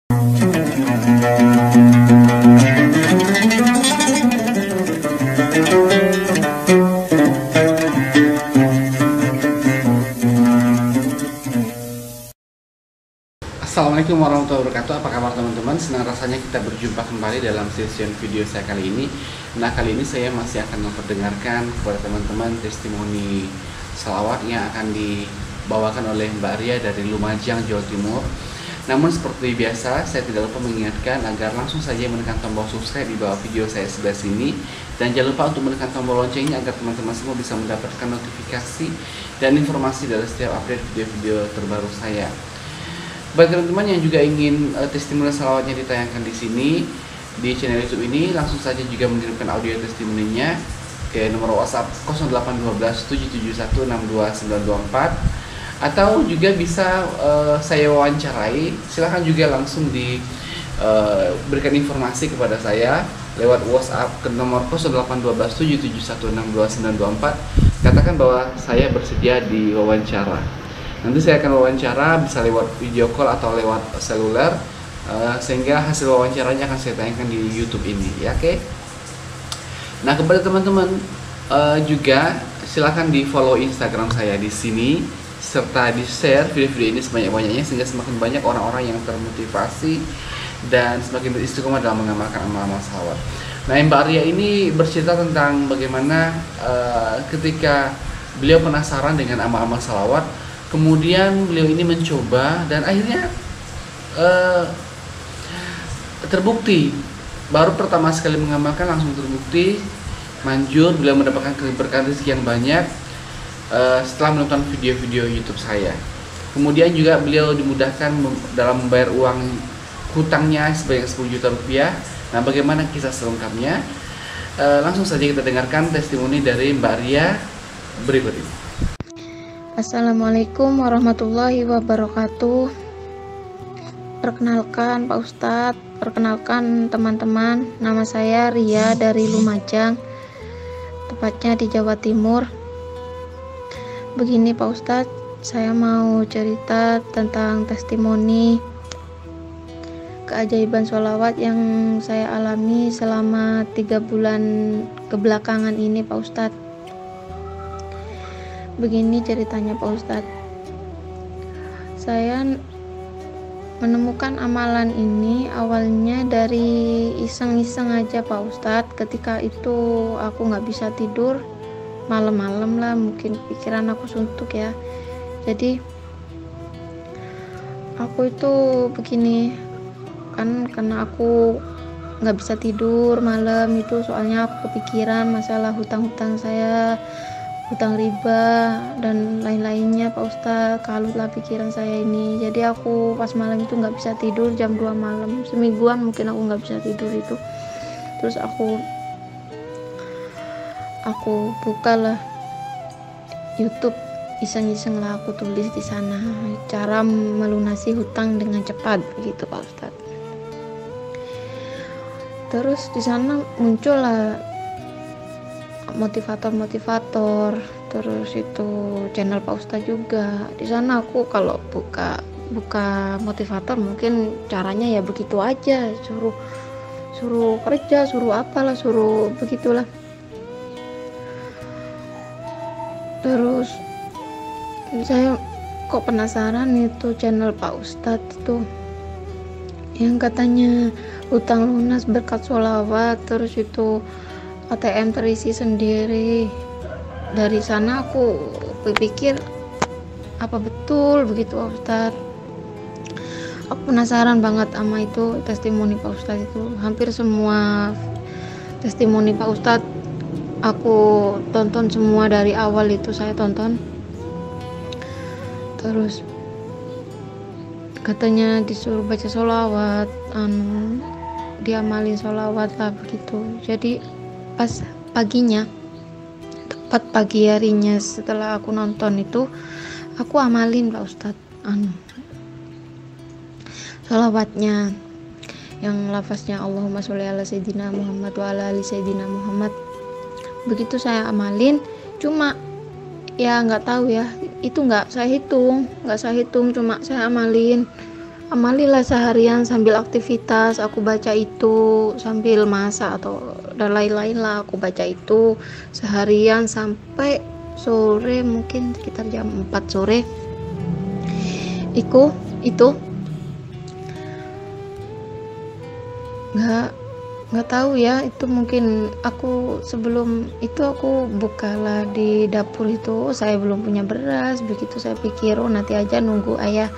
Assalamualaikum warahmatullahi wabarakatuh. Apa kabar teman-teman? Senang rasanya kita berjumpa kembali dalam session video saya kali ini. Nah, kali ini saya masih akan memperdengarkan kepada teman-teman testimoni salawat yang akan dibawakan oleh Mbak Ria dari Lumajang, Jawa Timur. Namun seperti biasa, saya tidak lupa mengingatkan agar langsung saja menekan tombol subscribe di bawah video saya sebelah sini. Dan jangan lupa untuk menekan tombol loncengnya agar teman-teman semua bisa mendapatkan notifikasi dan informasi dari setiap update video-video terbaru saya. Bagi teman-teman yang juga ingin testimoni salawatnya ditayangkan di sini di channel YouTube ini, langsung saja juga mengirimkan audio testimoninya ke nomor WhatsApp 0812 771 62924 atau juga bisa saya wawancarai. Silahkan juga langsung diberikan informasi kepada saya lewat WhatsApp ke nomor 0812 771 62924. Katakan bahwa saya bersedia diwawancara. Nanti saya akan wawancara bisa lewat video call atau lewat seluler, sehingga hasil wawancaranya akan saya tayangkan di YouTube ini, ya, oke? Nah, kepada teman-teman juga silakan di follow Instagram saya di sini, serta di share video-video ini sebanyak-banyaknya sehingga semakin banyak orang-orang yang termotivasi dan semakin beristiqomah dalam mengamalkan amal-amal salawat. Nah, Mbak Ria ini bercerita tentang bagaimana ketika beliau penasaran dengan amal-amal salawat. Kemudian beliau ini mencoba dan akhirnya terbukti. Baru pertama sekali mengamalkan langsung terbukti manjur. Beliau mendapatkan keberkahan rezeki yang banyak setelah menonton video-video YouTube saya. Kemudian juga beliau dimudahkan dalam membayar uang hutangnya sebanyak 10 juta rupiah. Nah, bagaimana kisah selengkapnya? Langsung saja kita dengarkan testimoni dari Mbak Ria berikut ini. Assalamualaikum warahmatullahi wabarakatuh. Perkenalkan Pak Ustadz, perkenalkan teman-teman, nama saya Ria dari Lumajang, tepatnya di Jawa Timur. Begini Pak Ustadz, saya mau cerita tentang testimoni keajaiban sholawat yang saya alami selama 3 bulan kebelakangan ini Pak Ustadz. Begini ceritanya Pak Ustadz, saya menemukan amalan ini awalnya dari iseng-iseng aja Pak Ustadz. Ketika itu aku nggak bisa tidur, malam-malam lah, mungkin pikiran aku suntuk ya. Jadi aku itu begini kan, karena aku nggak bisa tidur malam itu, soalnya aku kepikiran masalah hutang-hutang saya, hutang riba dan lain-lainnya Pak Ustadz. Kalutlah pikiran saya ini. Jadi aku pas malam itu nggak bisa tidur, jam 2 malam, semingguan mungkin aku nggak bisa tidur itu. Terus aku bukalah YouTube, iseng-iseng lah aku tulis di sana cara melunasi hutang dengan cepat begitu Pak Ustadz. Terus di sana muncul lah motivator, terus itu channel Pak Ustadz juga. Di sana aku kalau buka motivator mungkin caranya ya begitu aja, suruh kerja, suruh apalah, suruh begitulah. Terus saya kok penasaran itu channel Pak Ustadz itu yang katanya hutang lunas berkat sholawat, terus itu ATM terisi sendiri. Dari sana aku berpikir apa betul begitu Pak Ustadz. Aku penasaran banget sama itu testimoni Pak Ustadz itu. Hampir semua testimoni Pak Ustadz aku tonton semua, dari awal itu saya tonton. Terus katanya disuruh baca sholawat, diamalin sholawat lah begitu. Jadi pas paginya, tepat pagi harinya setelah aku nonton itu, aku amalin Pak Ustadz sholawatnya yang lafaznya Allahumma sholli ala sayyidina Muhammad wa ala ali sayyidina Muhammad. Begitu saya amalin, cuma ya nggak tahu ya, itu nggak saya hitung, cuma saya amalin amalilah seharian sambil aktivitas, aku baca itu sambil masak atau dan lain-lain lah, aku baca itu seharian sampai sore, mungkin sekitar jam 4 sore. Itu nggak tahu ya, itu mungkin aku sebelum itu aku bukalah di dapur itu, saya belum punya beras, begitu saya pikir oh nanti aja nunggu ayah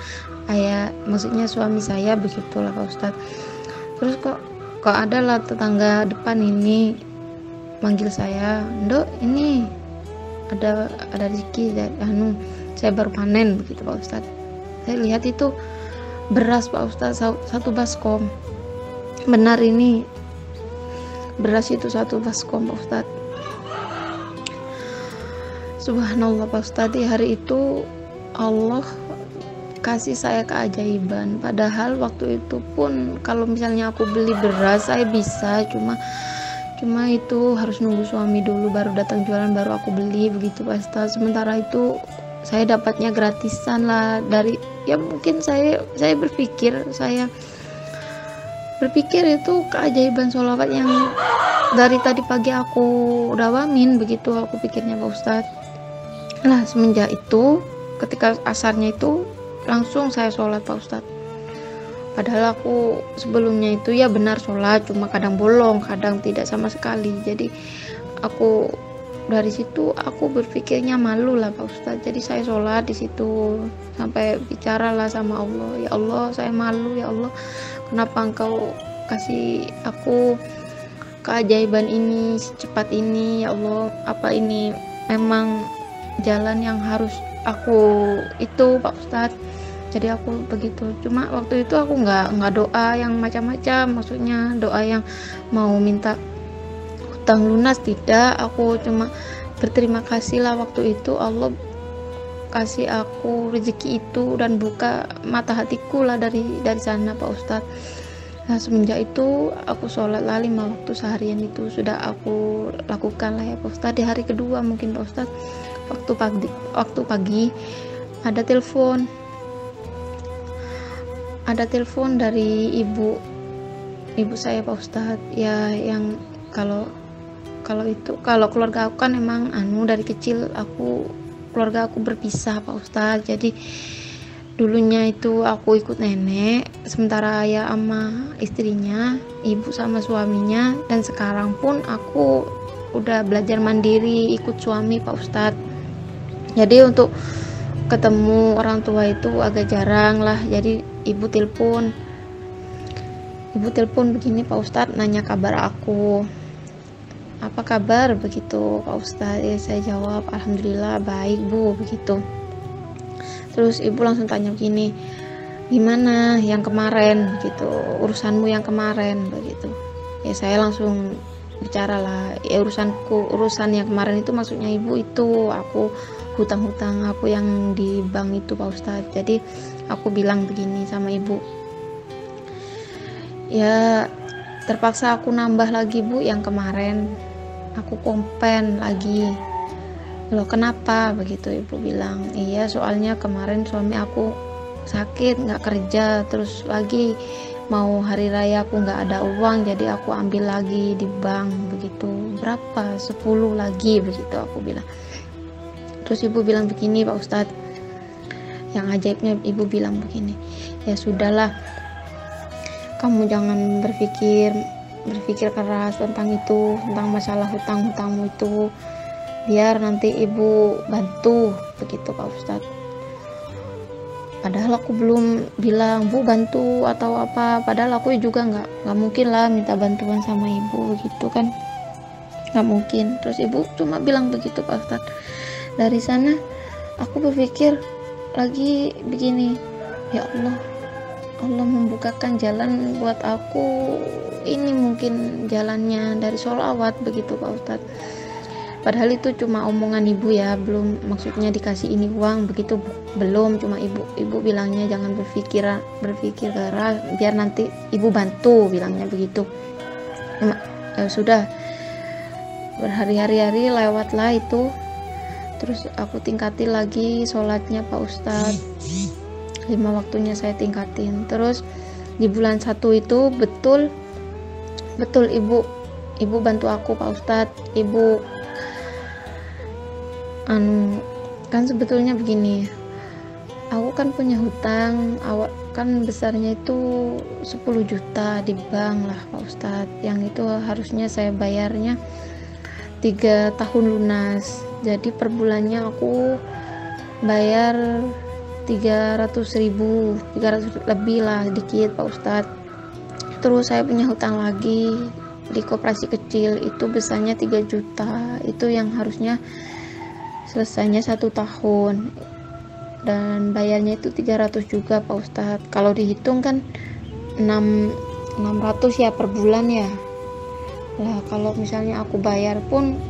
maksudnya suami saya, begitulah Pak Ustadz. Terus kok adalah tetangga depan ini manggil saya, Ndok ini ada rezeki saya baru panen, begitu Pak Ustadz. Saya lihat itu beras Pak Ustadz, 1 baskom, benar ini beras itu 1 baskom Pak Ustadz. Subhanallah Pak Ustadz, di hari itu Allah kasih saya keajaiban. Padahal waktu itu pun kalau misalnya aku beli beras saya bisa, cuma itu harus nunggu suami dulu baru datang jualan baru aku beli, begitu Pak Ustadz. Sementara itu saya dapatnya gratisan lah dari, ya mungkin saya berpikir itu keajaiban sholawat yang dari tadi pagi aku dawamin, begitu aku pikirnya Pak Ustadz. Nah semenjak itu ketika asarnya itu langsung saya sholat Pak Ustadz. Padahal aku sebelumnya itu ya benar sholat, cuma kadang bolong, kadang tidak sama sekali. Jadi aku dari situ aku berpikirnya malu lah Pak Ustadz. Jadi saya sholat di situ sampai bicara lah sama Allah, ya Allah saya malu ya Allah, kenapa engkau kasih aku keajaiban ini secepat ini ya Allah, apa ini memang jalan yang harus aku itu Pak Ustadz. Jadi aku begitu, cuma waktu itu aku nggak doa yang macam-macam, maksudnya doa yang mau minta hutang lunas, tidak. Aku cuma berterima kasih lah waktu itu Allah kasih aku rezeki itu dan buka mata hatiku lah dari sana Pak Ustadz. Nah semenjak itu aku sholat lah 5 waktu seharian itu sudah aku lakukan lah ya Pak Ustadz. Di hari kedua mungkin Pak Ustadz, waktu pagi ada telepon dari ibu saya Pak Ustadz, ya yang kalau keluarga aku kan emang dari kecil keluarga aku berpisah Pak Ustadz. Jadi dulunya itu aku ikut nenek, sementara ayah sama istrinya, ibu sama suaminya, dan sekarang pun aku udah belajar mandiri ikut suami Pak Ustadz. Jadi untuk ketemu orang tua itu agak jarang lah. Jadi ibu telepon begini Pak Ustadz, nanya kabar aku, apa kabar begitu Pak Ustadz. Ya saya jawab alhamdulillah baik Bu, begitu. Terus ibu langsung tanya begini, gimana yang kemarin begitu, urusanmu yang kemarin begitu. Ya saya langsung bicara lah, ya urusan yang kemarin itu maksudnya ibu itu aku hutang-hutang aku yang di bank itu Pak Ustadz. Jadi aku bilang begini sama ibu, ya terpaksa aku nambah lagi Bu, yang kemarin aku kompen lagi. Loh kenapa begitu, ibu bilang, iya soalnya kemarin suami aku sakit nggak kerja, terus lagi mau hari raya aku nggak ada uang, jadi aku ambil lagi di bank begitu. Berapa? 10 lagi begitu aku bilang. Terus ibu bilang begini Pak Ustadz, yang ajaibnya ibu bilang begini, ya sudahlah kamu jangan berpikir keras tentang itu, tentang masalah hutang-hutangmu itu, biar nanti ibu bantu begitu Pak Ustadz. Padahal aku belum bilang Bu bantu atau apa, padahal aku juga nggak mungkin lah minta bantuan sama ibu begitu kan, nggak mungkin. Terus ibu cuma bilang begitu Pak Ustadz. Dari sana aku berpikir lagi begini, ya Allah membukakan jalan buat aku, ini mungkin jalannya dari sholawat begitu Pak Ustadz. Padahal itu cuma omongan ibu ya, belum maksudnya dikasih ini uang begitu, belum, cuma ibu bilangnya jangan berpikir keras, biar nanti ibu bantu, bilangnya begitu. Ya sudah, berhari-hari lewatlah itu. Terus aku tingkati lagi sholatnya Pak Ustadz. 5 waktunya saya tingkatin. Terus di bulan 1 itu betul ibu bantu aku Pak Ustadz. Ibu kan sebetulnya begini, aku kan punya hutang awal kan besarnya itu 10 juta di bank lah Pak Ustadz, yang itu harusnya saya bayarnya 3 tahun lunas. Jadi per bulannya aku bayar 300.000 lebih lah, dikit Pak Ustadz. Terus saya punya hutang lagi di koperasi kecil, itu besarnya 3 juta, itu yang harusnya selesainya 1 tahun dan bayarnya itu 300 juga Pak Ustadz. Kalau dihitung kan 600 ya per bulan ya. Lah kalau misalnya aku bayar pun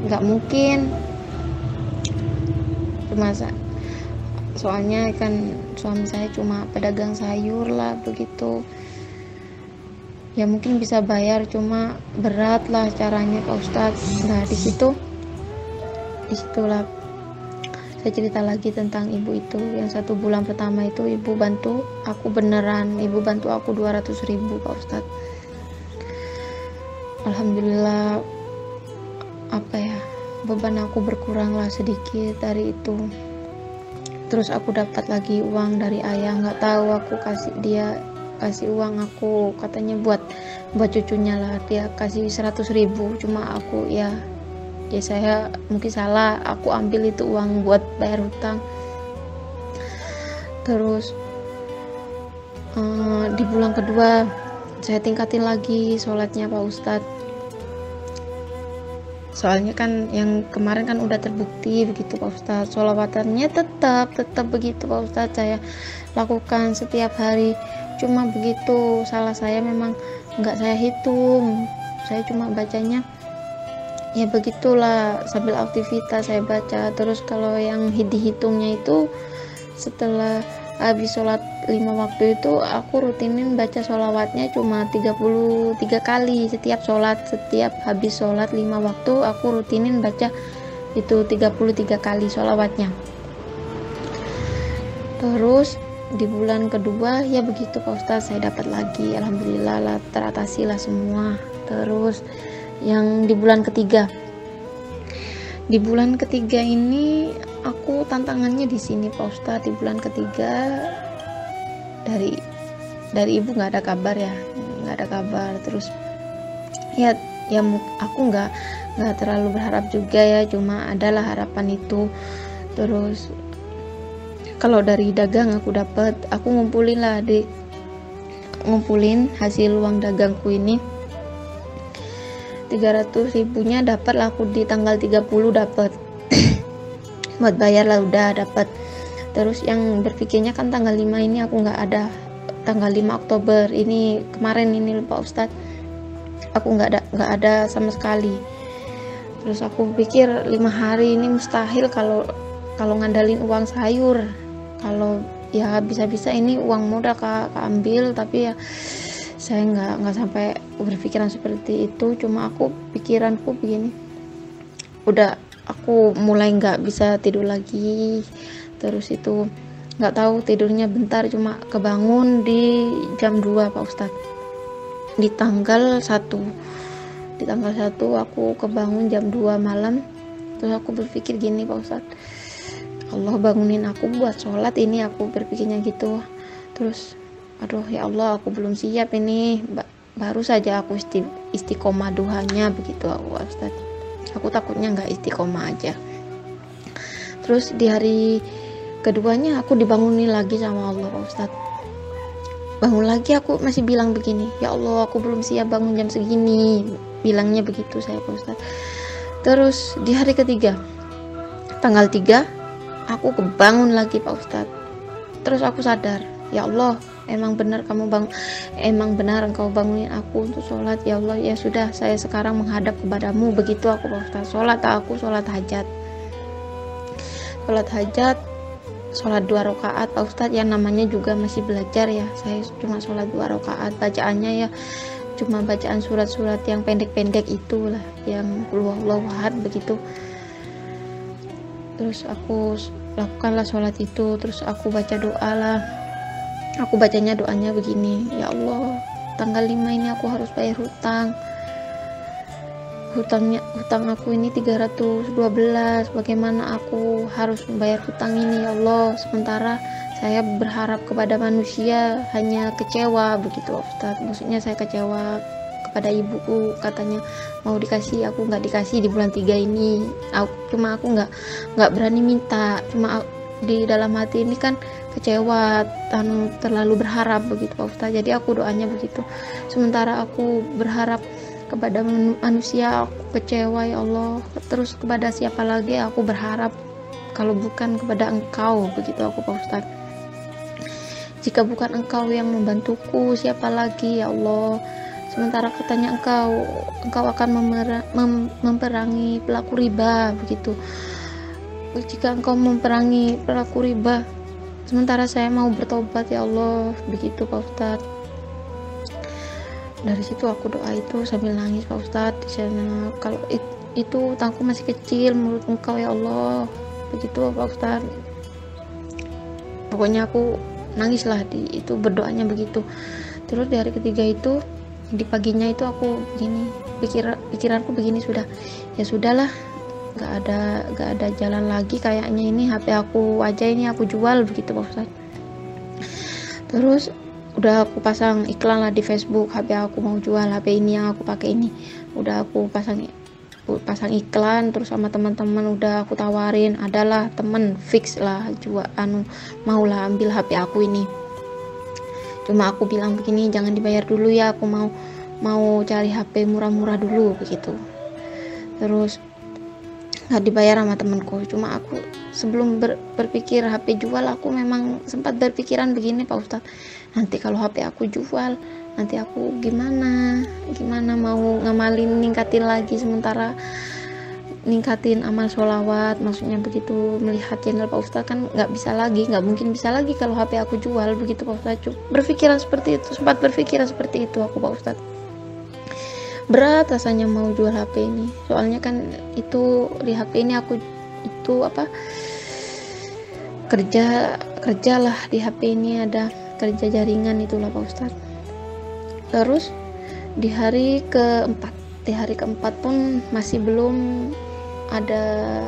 nggak mungkin, soalnya kan suami saya cuma pedagang sayur lah begitu ya, mungkin bisa bayar, cuma berat lah caranya Pak Ustadz. Nah disitulah saya cerita lagi tentang ibu itu. Yang 1 bulan pertama itu ibu bantu aku beneran, ibu bantu aku 200.000 Pak Ustadz. Alhamdulillah beban aku berkurang lah sedikit dari itu. Terus aku dapat lagi uang dari ayah, nggak tahu aku kasih uang aku katanya buat cucunya lah, dia kasih 100.000, cuma aku ya saya mungkin salah, aku ambil itu uang buat bayar hutang. Terus di bulan kedua saya tingkatin lagi sholatnya Pak Ustadz, soalnya kan yang kemarin kan udah terbukti begitu Pak Ustadz. Sholawatannya tetap begitu Pak Ustadz, saya lakukan setiap hari. Cuma begitu salah saya memang nggak saya hitung, saya cuma bacanya ya begitulah sambil aktivitas saya baca. Terus kalau yang dihitungnya itu setelah habis sholat 5 waktu itu aku rutinin baca sholawatnya cuma 33 kali setiap habis sholat 5 waktu aku rutinin baca itu 33 kali sholawatnya. Terus di bulan kedua ya begitu Pak Ustadz, saya dapat lagi, alhamdulillah lah, teratasi lah semua. Terus yang di bulan ketiga ini aku tantangannya di sini Pak Ustadz. Di bulan ketiga dari ibu nggak ada kabar. Terus ya aku nggak terlalu berharap juga ya, cuma adalah harapan itu. Terus kalau dari dagang aku ngumpulin hasil uang dagangku ini 300.000 nya dapat lah aku di tanggal 30 dapat buat bayar lah udah dapat. Terus yang berpikirnya kan tanggal 5 ini aku nggak ada, tanggal 5 Oktober ini kemarin ini Pak Ustadz aku nggak ada sama sekali. Terus aku pikir 5 hari ini mustahil kalau ngandalin uang sayur, kalau ya bisa-bisa ini uang modal keambil, tapi ya saya nggak sampai berpikiran seperti itu. Cuma pikiranku begini, udah aku mulai nggak bisa tidur lagi. Terus itu nggak tahu tidurnya bentar, cuma kebangun di jam 2 Pak Ustadz, di tanggal 1 aku kebangun jam 2 malam. Terus aku berpikir gini Pak Ustadz, Allah bangunin aku buat sholat ini, aku berpikirnya gitu. Terus aduh ya Allah, aku belum siap ini, baru saja aku istiqomah duhanya begitu Ustaz. Aku takutnya nggak istiqomah aja. Terus di hari keduanya aku dibangunin lagi sama Allah Pak Ustaz. Bangun lagi aku masih bilang begini, ya Allah aku belum siap bangun jam segini, bilangnya begitu saya Pak Ustaz. Terus di hari ketiga tanggal 3 aku kebangun lagi Pak Ustaz. Terus aku sadar, ya Allah emang benar engkau bangunin aku untuk sholat ya Allah, ya sudah saya sekarang menghadap kepadamu, begitu aku Pak Ustaz. Sholat hajat, sholat 2 rakaat Pak Ustaz, yang namanya juga masih belajar ya, saya cuma sholat 2 rakaat, bacaannya ya cuma bacaan surat-surat yang pendek-pendek itulah, yang Qul huwallahu ahad begitu. Terus aku lakukanlah sholat itu. Terus aku baca doa lah, aku bacanya doanya begini, ya Allah, tanggal 5 ini aku harus bayar hutang aku ini 312, bagaimana aku harus membayar hutang ini ya Allah, sementara saya berharap kepada manusia hanya kecewa begitu Ustaz. Maksudnya saya kecewa kepada ibuku, katanya mau dikasih, aku nggak dikasih di bulan 3 ini. Aku nggak berani minta, cuma di dalam hati ini kan kecewa, terlalu berharap begitu Pak Ustaz. Jadi aku doanya begitu, sementara aku berharap kepada manusia aku kecewa ya Allah. Terus kepada siapa lagi aku berharap kalau bukan kepada Engkau, begitu aku Pak Ustaz. Jika bukan Engkau yang membantuku, siapa lagi ya Allah. Sementara katanya Engkau akan memerangi pelaku riba begitu. Jika Engkau memerangi pelaku riba, sementara saya mau bertobat ya Allah, begitu Pak Ustaz. Dari situ aku doa itu sambil nangis Pak Ustaz di sana. Kalau itu utangku masih kecil menurut Engkau ya Allah, begitu Pak Ustaz. Pokoknya aku nangis lah itu, berdoanya begitu. Terus di hari ketiga itu, di paginya itu aku begini, pikiranku begini, ya sudahlah, nggak ada jalan lagi kayaknya, ini HP aku aja ini aku jual begitu Pak Ustaz. Terus udah aku pasang iklan lah di Facebook, HP aku mau jual, HP ini yang aku pakai ini udah aku pasang iklan. Terus sama teman-teman udah aku tawarin, adalah temen fix lah jual, maulah ambil HP aku ini. Cuma aku bilang begini, jangan dibayar dulu ya, aku mau cari HP murah-murah dulu begitu. Terus nggak dibayar sama temanku. Cuma aku sebelum berpikir HP jual, aku memang sempat berpikiran begini Pak Ustadz, nanti kalau HP aku jual, nanti aku gimana mau ngamalin, ningkatin lagi, sementara ningkatin amal sholawat, maksudnya begitu. Melihat channel Pak Ustadz kan nggak mungkin bisa lagi kalau HP aku jual begitu Pak Ustadz. Sempat berpikiran seperti itu aku Pak Ustadz. Berat rasanya mau jual HP ini, soalnya kan itu di HP ini aku itu kerja lah di HP ini, ada kerja jaringan itulah Pak Ustadz. Terus di hari keempat pun masih belum ada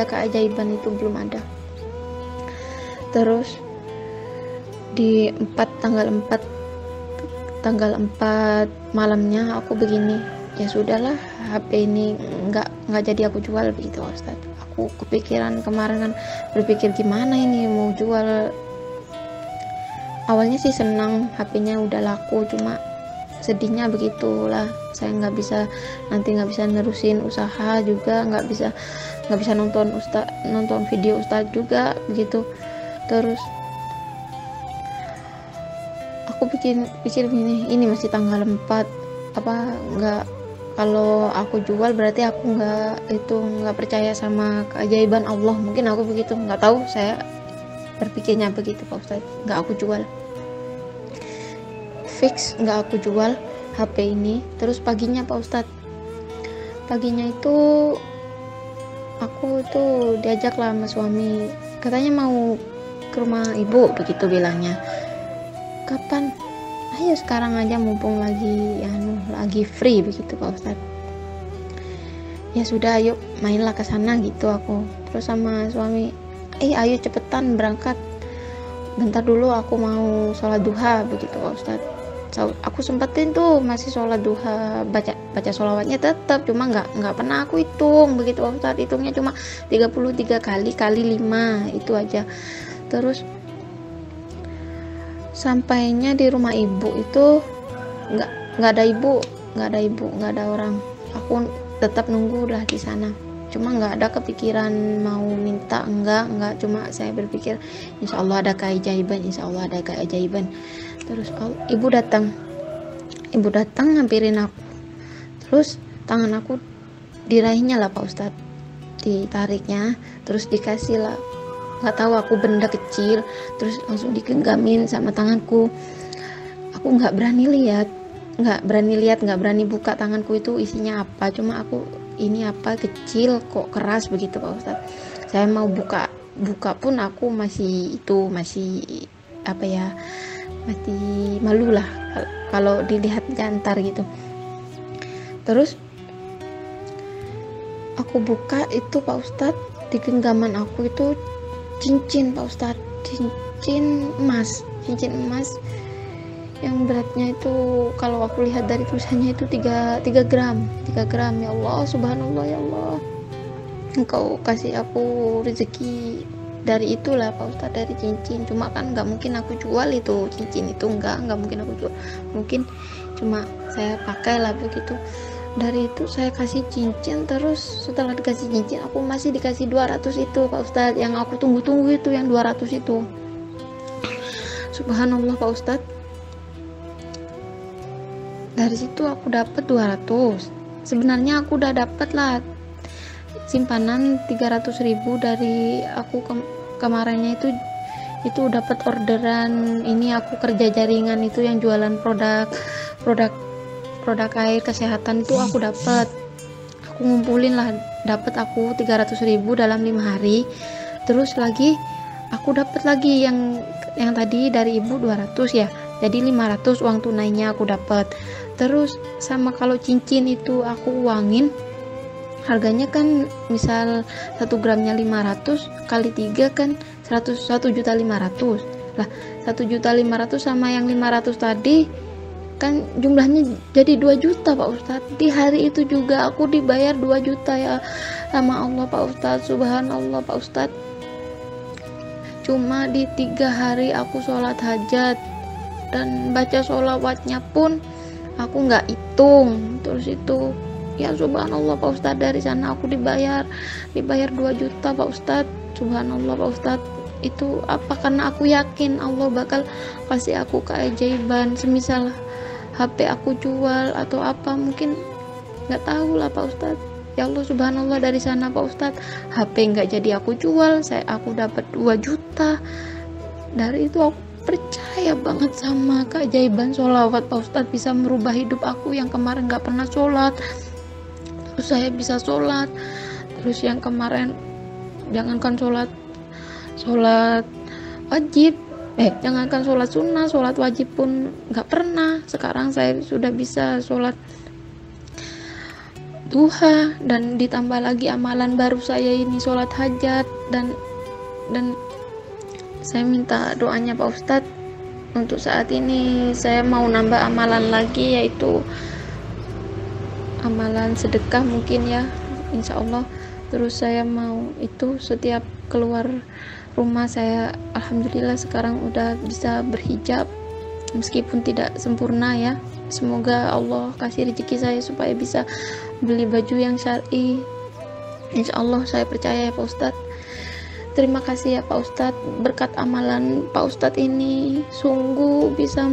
keajaiban itu, belum ada. Terus di tanggal 4 malamnya aku begini, ya sudahlah, HP ini nggak jadi aku jual begitu Ustaz. Aku kepikiran kemarin kan, berpikir gimana ini mau jual. Awalnya sih senang, HP-nya udah laku, cuma sedihnya begitulah, saya nggak bisa nerusin usaha juga, nggak bisa nonton video Ustaz juga begitu. Terus aku pikir ini masih tanggal 4, kalau aku jual berarti aku nggak percaya sama keajaiban Allah, mungkin aku begitu, nggak tahu, saya berpikirnya begitu Pak Ustaz. Nggak aku jual, fix nggak aku jual HP ini. Terus paginya Pak Ustaz, itu aku tuh diajak lah sama suami, katanya mau ke rumah ibu begitu bilangnya. Kapan? Ayo sekarang aja, mumpung lagi free begitu Pak Ustaz. Ya sudah, ayo mainlah ke sana gitu aku. Terus sama suami, ayo cepetan berangkat, bentar dulu aku mau sholat duha begitu Pak Ustaz. Aku sempetin tuh masih sholat duha, baca sholawatnya tetap, cuma nggak pernah aku hitung begitu Pak Ustaz. Hitungnya cuma 33 kali 5 itu aja. Terus sampainya di rumah ibu itu nggak ada orang. Aku tetap nunggu lah di sana, cuma nggak ada kepikiran mau minta, enggak, cuma saya berpikir insya Allah ada keajaiban. Terus ibu datang ngampirin aku, terus tangan aku diraihnya lah Pak Ustadz, ditariknya, terus dikasih lah, nggak tahu aku benda kecil, terus langsung digenggamin sama tanganku. Aku nggak berani lihat, nggak berani buka tanganku itu isinya apa, cuma aku ini apa kecil kok keras begitu Pak Ustadz. saya mau buka pun aku masih apa ya, masih malu lah kalau dilihat jantar gitu. Terus aku buka itu Pak Ustadz, di genggaman aku itu cincin Pak Ustadz, cincin emas yang beratnya itu kalau aku lihat dari tulisannya itu 3 gram. Ya Allah, subhanallah, ya Allah, Engkau kasih aku rezeki dari itulah Pak Ustadz, dari cincin. Cuma kan nggak mungkin aku jual itu cincin itu, nggak mungkin aku jual, mungkin cuma saya pakai lah begitu. Dari itu saya kasih cincin, terus setelah dikasih cincin aku masih dikasih 200 itu Pak Ustadz, yang aku tunggu-tunggu itu, yang 200 itu. Subhanallah Pak Ustadz, dari situ aku dapat 200. Sebenarnya aku udah dapat lah simpanan 300.000 dari aku kemarinnya itu dapat orderan ini, aku kerja jaringan itu yang jualan produk air kesehatan itu aku ngumpulin lah, dapat aku 300.000 dalam 5 hari. Terus lagi aku dapat lagi yang tadi dari ibu 200 ya, jadi 500 uang tunainya aku dapat. Terus sama kalau cincin itu aku uangin, harganya kan misal 1 gramnya 500 kali 3 kan 1.500.000 lah. 1.500.000 sama yang 500 tadi kan jumlahnya jadi 2 juta Pak Ustadz. Di hari itu juga aku dibayar 2 juta ya sama Allah Pak Ustadz. Subhanallah Pak Ustadz, cuma di 3 hari aku sholat hajat dan baca sholawatnya pun aku nggak hitung. Terus itu ya subhanallah Pak Ustadz, dari sana aku dibayar 2 juta Pak Ustadz. Subhanallah Pak Ustadz, itu apa karena aku yakin Allah bakal kasih aku keajaiban, semisal HP aku jual atau apa, mungkin nggak tahu lah Pak Ustadz. Ya Allah subhanallah, dari sana Pak Ustadz HP nggak jadi aku jual, aku dapat 2 juta. Dari itu aku percaya banget sama keajaiban sholawat Pak Ustadz, bisa merubah hidup aku yang kemarin nggak pernah sholat, terus saya bisa sholat. Terus yang kemarin jangankan sholat wajib, jangankan sholat sunnah, sholat wajib pun nggak pernah. Sekarang saya sudah bisa sholat duha, dan ditambah lagi amalan baru saya ini sholat hajat, dan saya minta doanya Pak Ustadz. Untuk saat ini saya mau nambah amalan lagi, yaitu amalan sedekah mungkin ya, insya Allah. Terus saya mau itu setiap keluar rumah, saya alhamdulillah sekarang udah bisa berhijab meskipun tidak sempurna ya. Semoga Allah kasih rezeki saya supaya bisa beli baju yang syar'i, insya Allah. Saya percaya ya Pak Ustadz. Terima kasih ya Pak Ustadz, berkat amalan Pak Ustadz ini sungguh bisa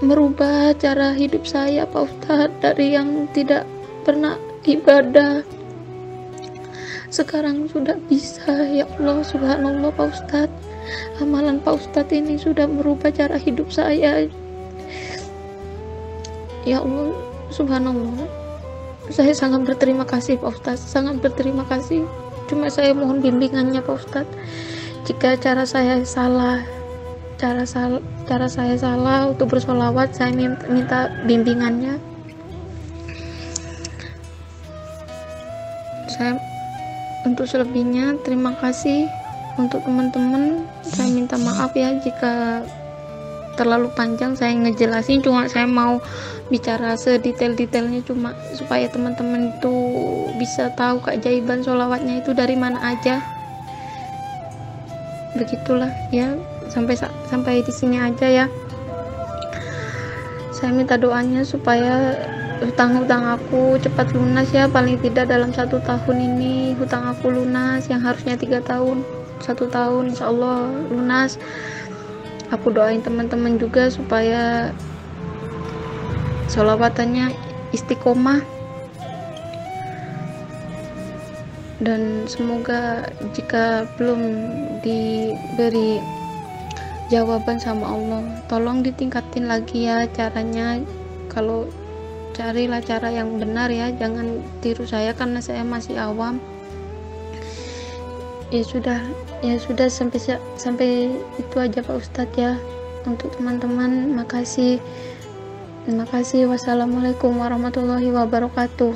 merubah cara hidup saya Pak Ustadz. Dari yang tidak pernah ibadah sekarang sudah bisa ya Allah, subhanallah Pak Ustadz. Amalan Pak Ustadz ini sudah merubah cara hidup saya ya Allah, subhanallah. Saya sangat berterima kasih Pak Ustadz, sangat berterima kasih. Cuma saya mohon bimbingannya Pak Ustadz. Jika cara saya salah untuk bersolawat, saya minta bimbingannya. Saya untuk selebihnya terima kasih. Untuk teman-teman saya minta maaf ya jika terlalu panjang saya ngejelasin, cuma saya mau bicara sedetail-detailnya cuma supaya teman-teman itu bisa tahu keajaiban sholawatnya itu dari mana aja. Begitulah ya, sampai di sini aja ya. Saya minta doanya supaya hutang-hutang aku cepat lunas ya, paling tidak dalam 1 tahun ini hutang aku lunas, yang harusnya 3 tahun 1 tahun insya Allah lunas. Aku doain teman-teman juga supaya sholawatannya istiqomah, dan semoga jika belum diberi jawaban sama Allah, tolong ditingkatin lagi ya caranya. Kalau carilah cara yang benar ya, jangan tiru saya karena saya masih awam. ya sudah sampai itu aja Pak Ustadz ya. Untuk teman-teman, makasih. Terima kasih. Wassalamualaikum warahmatullahi wabarakatuh.